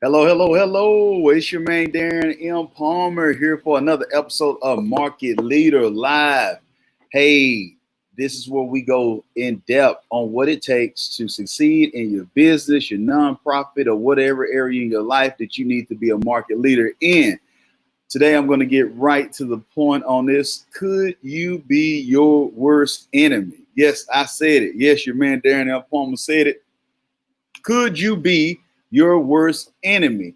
Hello, hello, hello. It's your man Darren M. Palmer here for another episode of Market Leader Live. Hey, this is where we go in depth on what it takes to succeed in your business, your nonprofit, or whatever area in your life that you need to be a market leader in. Today, I'm going to get right to the point on this. Could you be your worst enemy? Yes, I said it. Yes, your man Darren M. Palmer said it. Could you be your worst enemy?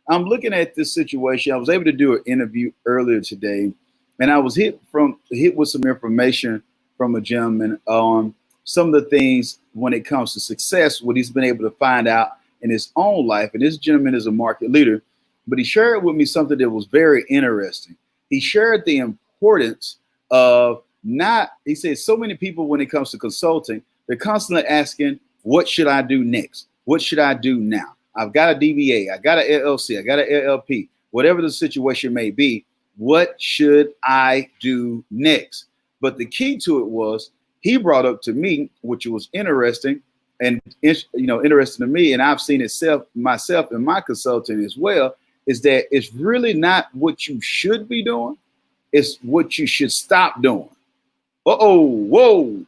I'm looking at this situation. I was able to do an interview earlier today, and I was hit with some information from a gentleman on some of the things when it comes to success, what he's been able to find out in his own life. And this gentleman is a market leader, but he shared with me something that was very interesting. He shared the importance of not, he said, so many people when it comes to consulting, they're constantly asking, what should I do next? What should I do now? I've got a DBA, I got an LLC, I got an LLP, whatever the situation may be. What should I do next? But the key to it was he brought up to me, which was interesting and interesting to me, and I've seen it myself in my consulting as well, is that it's really not what you should be doing, it's what you should stop doing. Whoa.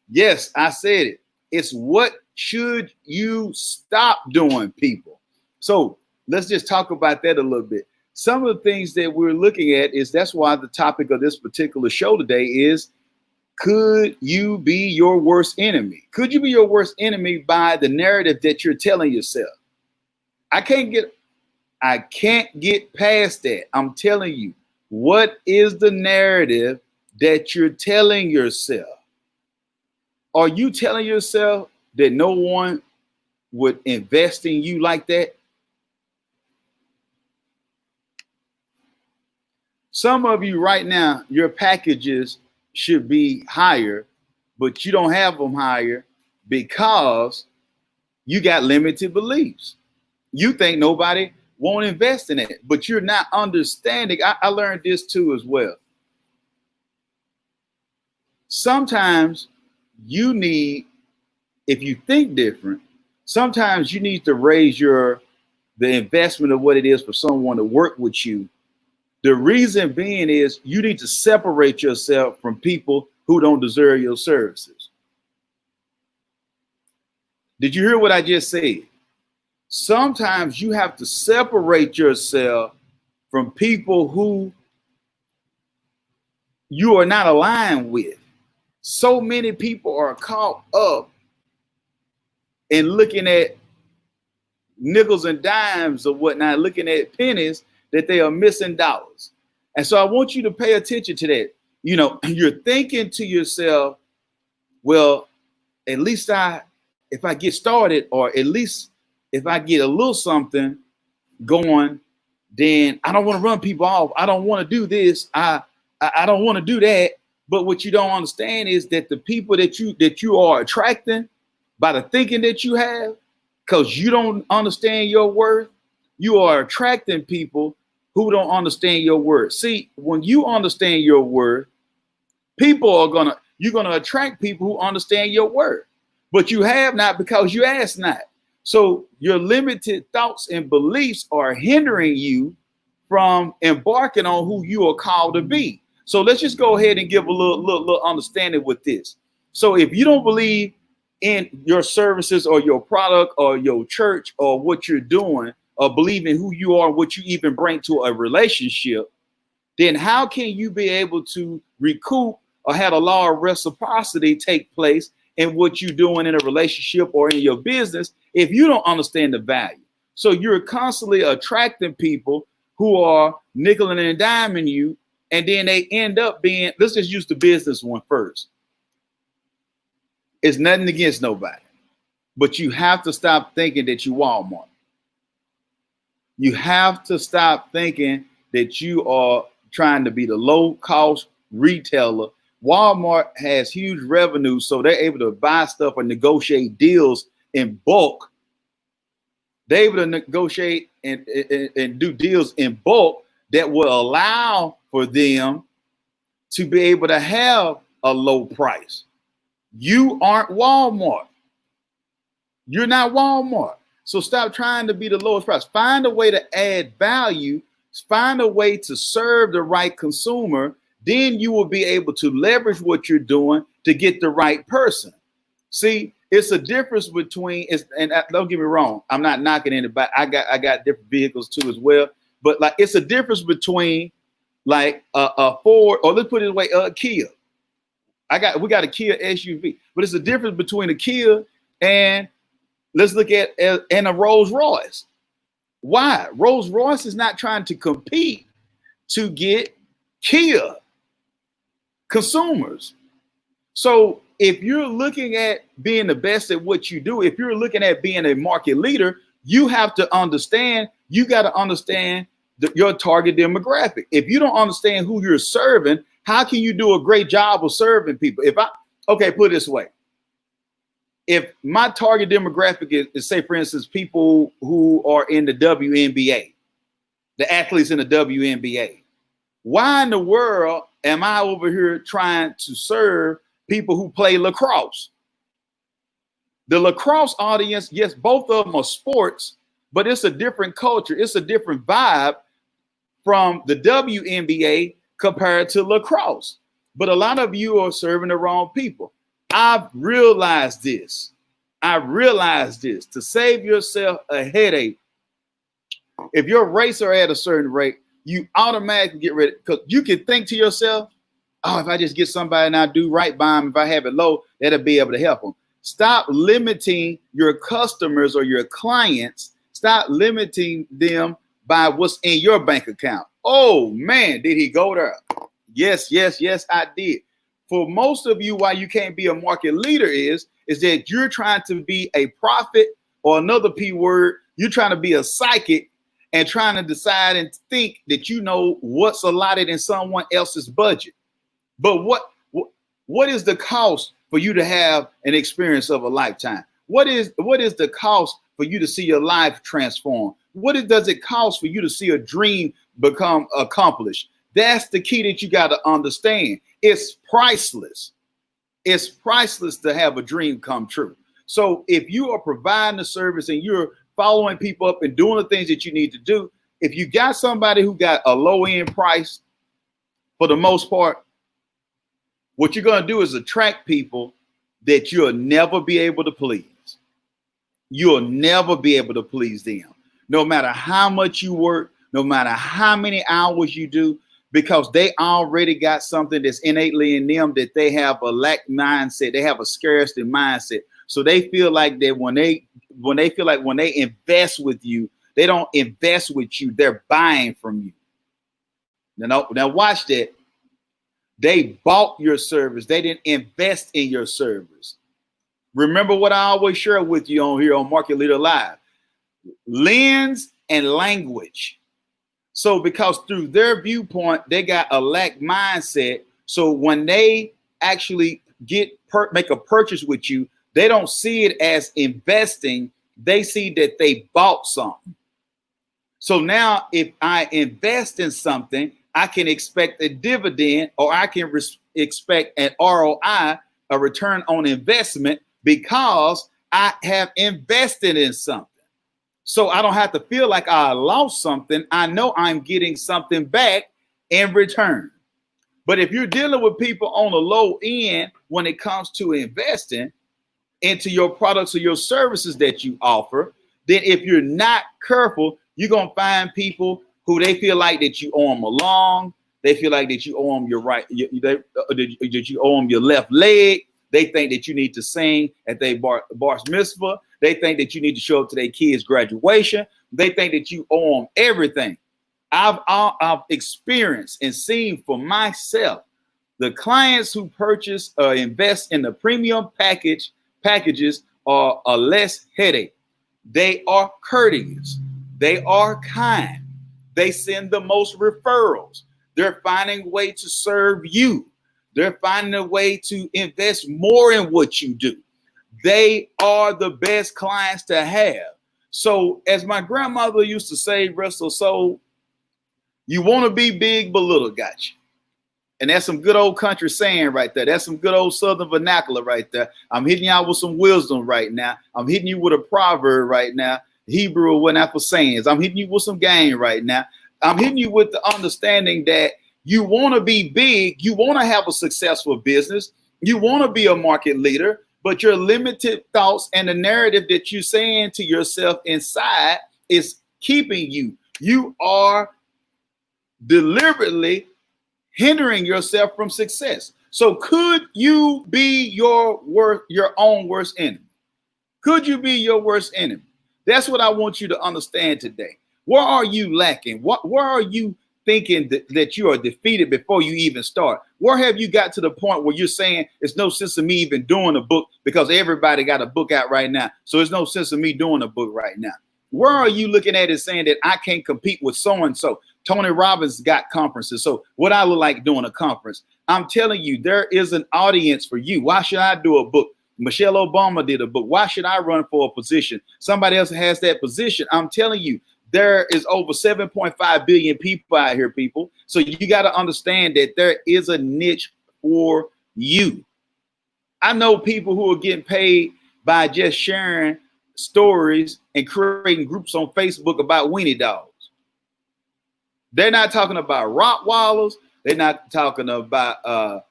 Yes, I said it. It's what should you stop doing, people. So let's just talk about that a little bit. Some of the things that we're looking at is that's why the topic of this particular show today is, could you be your worst enemy? Could you be your worst enemy by the narrative that you're telling yourself? I can't get past that. I'm telling you, what is the narrative that you're telling yourself? Are you telling yourself that no one would invest in you like that? Some of you right now, your packages should be higher, but you don't have them higher because you got limited beliefs. You think nobody won't invest in it, but you're not understanding. I learned this too as well. Sometimes you need, if you think different, sometimes you need to raise the investment of what it is for someone to work with you. The reason being is you need to separate yourself from people who don't deserve your services. Did you hear what I just said? Sometimes you have to separate yourself from people who you are not aligned with. So many people are caught up in looking at nickels and dimes or whatnot, looking at pennies, that they are missing dollars. And so I want you to pay attention to that. You know, you're thinking to yourself, well, at least if I get started, or at least if I get a little something going, then I don't want to run people off. I don't want to do this. I don't want to do that. But what you don't understand is that the people that you are attracting by the thinking that you have, because you don't understand your worth, you are attracting people who don't understand your worth. See, when you understand your worth, you're gonna attract people who understand your worth. But you have not because you ask not. So your limited thoughts and beliefs are hindering you from embarking on who you are called to be. So let's just go ahead and give a little understanding with this. So if you don't believe in your services or your product or your church or what you're doing, or believe in who you are, what you even bring to a relationship, then how can you be able to recoup or have a law of reciprocity take place in what you're doing in a relationship or in your business if you don't understand the value? So you're constantly attracting people who are nickeling and diming you, and then they end up being, let's just use the business one first. It's nothing against nobody, but you have to stop thinking that you Walmart. You have to stop thinking that you are trying to be the low cost retailer. Walmart has huge revenue, so they're able to buy stuff or negotiate deals in bulk. They're able to negotiate and do deals in bulk that will allow for them to be able to have a low price. You aren't Walmart. You're not Walmart. So stop trying to be the lowest price. Find a way to add value. Find a way to serve the right consumer. Then you will be able to leverage what you're doing to get the right person. See, it's a difference between, and don't get me wrong, I'm not knocking anybody. I got different vehicles too as well. But like, it's a difference between like a Ford, or let's put it away, a Kia. We got a Kia SUV, but it's a difference between a Kia and let's look at and a Rolls Royce. Why? Rolls Royce is not trying to compete to get Kia consumers. So if you're looking at being the best at what you do, if you're looking at being a market leader, you have to understand, you got to understand your target demographic. If you don't understand who you're serving, how can you do a great job of serving people? Okay, put it this way. If my target demographic is, say, for instance, people who are in the WNBA, the athletes in the WNBA, why in the world am I over here trying to serve people who play lacrosse? The lacrosse audience, yes, both of them are sports, but it's a different culture. It's a different vibe from the WNBA compared to lacrosse. But a lot of you are serving the wrong people. I've realized this. To save yourself a headache. If your rates are at a certain rate, you automatically get ready, because you can think to yourself, oh, if I just get somebody and I do right by them, if I have it low, that'll be able to help them. Stop limiting your customers or your clients. Stop limiting them by what's in your bank account. Oh man, did he go there? Yes, I did. For most of you, why you can't be a market leader is that you're trying to be a prophet, or another P word, you're trying to be a psychic and trying to decide and think that you know what's allotted in someone else's budget. But what is the cost for you to have an experience of a lifetime? What is the cost for you to see your life transform? Does it cost for you to see a dream become accomplished? That's the key that you got to understand. It's priceless. It's priceless to have a dream come true. So if you are providing a service and you're following people up and doing the things that you need to do, if you got somebody who got a low end price, for the most part, what you're going to do is attract people that you'll never be able to please. You'll never be able to please them, no matter how much you work, no matter how many hours you do, because they already got something that's innately in them, that they have a lack mindset. They have a scarcity mindset. So they feel like that when they invest with you, they don't invest with you. They're buying from you. Now watch that. They bought your service. They didn't invest in your service. Remember what I always share with you on here on Market Leader Live: lens and language. So because through their viewpoint, they got a lack mindset. So when they actually make a purchase with you, they don't see it as investing. They see that they bought something. So now if I invest in something, I can expect a dividend, or I can expect an ROI, a return on investment, because I have invested in something. So I don't have to feel like I lost something. I know I'm getting something back in return. But if you're dealing with people on the low end when it comes to investing into your products or your services that you offer, then if you're not careful, you're going to find people who they feel like that you owe them along. They feel like that you owe them your right, that you owe them your left leg. They think that you need to sing at their bar mitzvah. They think that you need to show up to their kids' graduation. They think that you owe them everything. I've experienced and seen for myself the clients who purchase or invest in the premium packages are a less headache. They are courteous. They are kind. They send the most referrals. They're finding a way to serve you. They're finding a way to invest more in what you do. They are the best clients to have. So as my grandmother used to say, rest her soul, you want to be big, but little got you. And that's some good old country saying right there. That's some good old Southern vernacular right there. I'm hitting y'all with some wisdom right now. I'm hitting you with a proverb right now. Hebrew or whatnot for sayings. I'm hitting you with some game right now. I'm hitting you with the understanding that you want to be big, you want to have a successful business, you want to be a market leader, but your limited thoughts and the narrative that you're saying to yourself inside is keeping you. You are deliberately hindering yourself from success. So could you be your own worst enemy? Could you be your worst enemy? That's what I want you to understand today. Where are you lacking? Where are you thinking that you are defeated before you even start? Where have you got to the point where you're saying it's no sense of me even doing a book because everybody got a book out right now, so there's no sense of me doing a book right now? Where are you looking at it saying that I can't compete with so-and-so? Tony Robbins got conferences, so what I look like doing a conference? I'm telling you, there is an audience for you. Why should I do a book? Michelle Obama did a book. Why should I run for a position? Somebody else has that position. I'm telling you, there is over 7.5 billion people out here, people. So you got to understand that there is a niche for you. I know people who are getting paid by just sharing stories and creating groups on Facebook about weenie dogs. They're not talking about Rottweilers. They're not talking about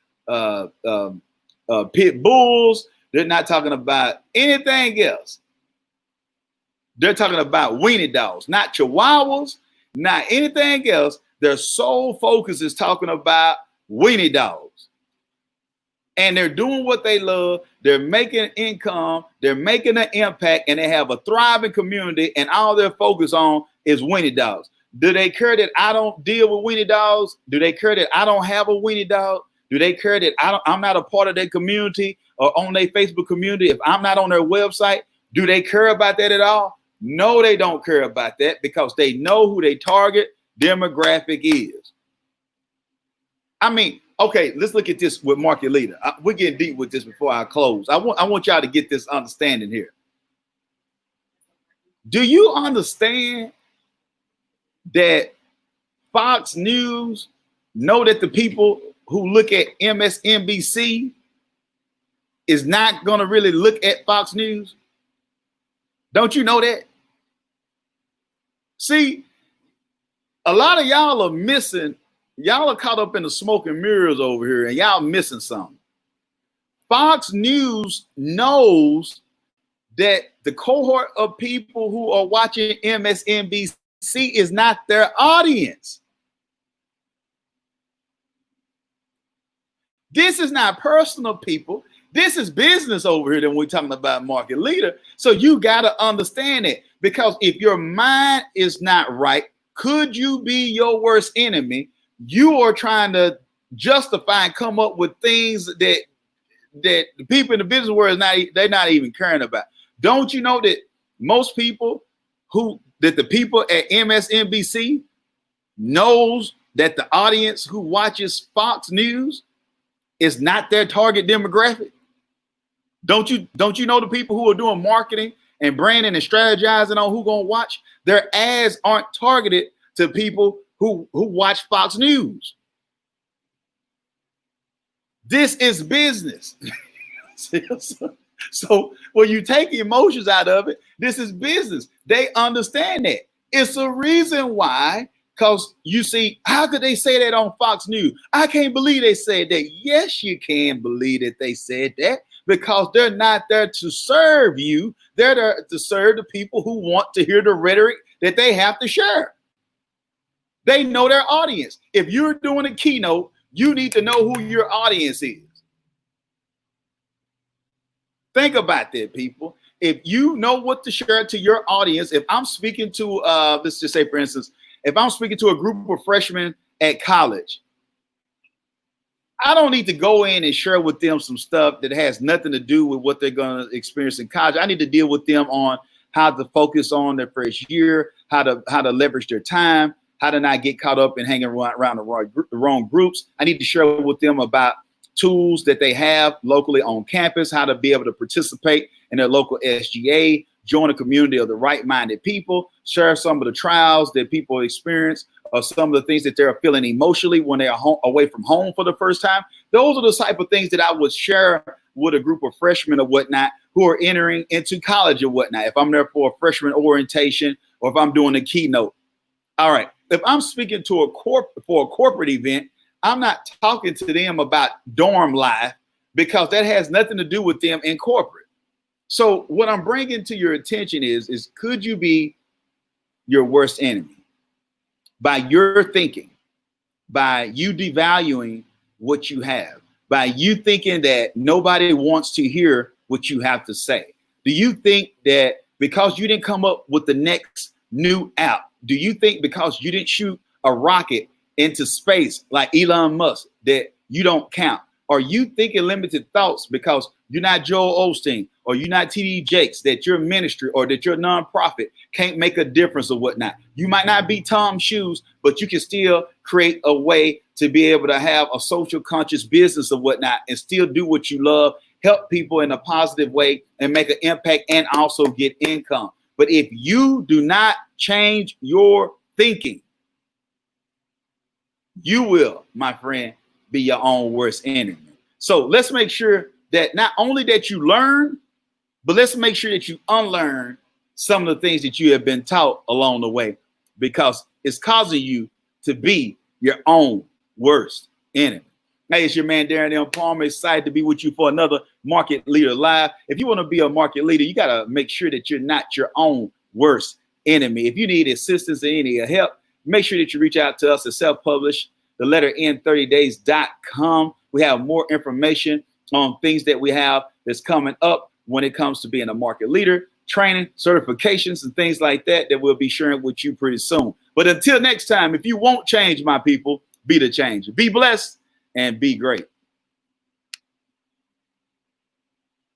pit bulls. They're not talking about anything else. They're talking about weenie dogs, not chihuahuas, not anything else. Their sole focus is talking about weenie dogs. And they're doing what they love. They're making income. They're making an impact, and they have a thriving community, and all they're focused on is weenie dogs. Do they care that I don't deal with weenie dogs? Do they care that I don't have a weenie dog? Do they care that I'm not a part of their community or on their Facebook community? If I'm not on their website, do they care about that at all? No, they don't care about that because they know who their target demographic is. I mean, okay, let's look at this with market leader. We're getting deep with this before I close. I want y'all to get this understanding here. Do you understand that Fox News know that the people who look at MSNBC is not going to really look at Fox News? Don't you know that? See, a lot of y'all are missing. Y'all are caught up in the smoke and mirrors over here, and y'all missing something. Fox News knows that the cohort of people who are watching MSNBC is not their audience. This is not personal, people. This is business over here that we're talking about market leader. So you got to understand it, because if your mind is not right, could you be your worst enemy? You are trying to justify and come up with things that the people in the business world they're not even caring about. Don't you know that most people that the people at MSNBC knows that the audience who watches Fox News is not their target demographic? Don't you know the people who are doing marketing and branding and strategizing on who gonna watch? Their ads aren't targeted to people who watch Fox News. This is business. So when you take emotions out of it, this is business. They understand that. It's a reason why, because you see, how could they say that on Fox News? I can't believe they said that. Yes, you can believe that they said that, because they're not there to serve you. They're there to serve the people who want to hear the rhetoric that they have to share. They know their audience. If you're doing a keynote, you need to know who your audience is. Think about that, people. If you know what to share to your audience, if I'm speaking to, let's just say, for instance, if I'm speaking to a group of freshmen at college, I don't need to go in and share with them some stuff that has nothing to do with what they're going to experience in college. I need to deal with them on how to focus on their first year, how to leverage their time, how to not get caught up in hanging around the wrong groups. I need to share with them about tools that they have locally on campus, how to be able to participate in their local SGA, join a community of the right-minded people, share some of the trials that people experience, or some of the things that they're feeling emotionally when they are away from home for the first time. Those are the type of things that I would share with a group of freshmen or whatnot who are entering into college or whatnot. If I'm there for a freshman orientation or if I'm doing a keynote. All right. If I'm speaking to a corporate event, I'm not talking to them about dorm life because that has nothing to do with them in corporate. So what I'm bringing to your attention is could you be your worst enemy by your thinking, by you devaluing what you have, by you thinking that nobody wants to hear what you have to say? Do you think that because you didn't come up with the next new app, do you think because you didn't shoot a rocket into space like Elon Musk that you don't count? Are you thinking limited thoughts because you're not Joel Osteen or you're not TD Jakes, that your ministry or that your nonprofit can't make a difference or whatnot? You might not be Tom Shoes, but you can still create a way to be able to have a social conscious business or whatnot and still do what you love, help people in a positive way and make an impact and also get income. But if you do not change your thinking, you will, my friend, be your own worst enemy. So let's make sure that not only that you learn, but let's make sure that you unlearn some of the things that you have been taught along the way, because it's causing you to be your own worst enemy. Hey, it's your man, Darren M. Palmer. Excited to be with you for another Market Leader Live. If you want to be a market leader, you got to make sure that you're not your own worst enemy. If you need assistance or any help, make sure that you reach out to us at self-publish, the letter N30days.com. We have more information on things that we have that's coming up when it comes to being a market leader, training, certifications, and things like that we'll be sharing with you pretty soon. But until next time, if you won't change, my people, be the change. Be blessed and be great.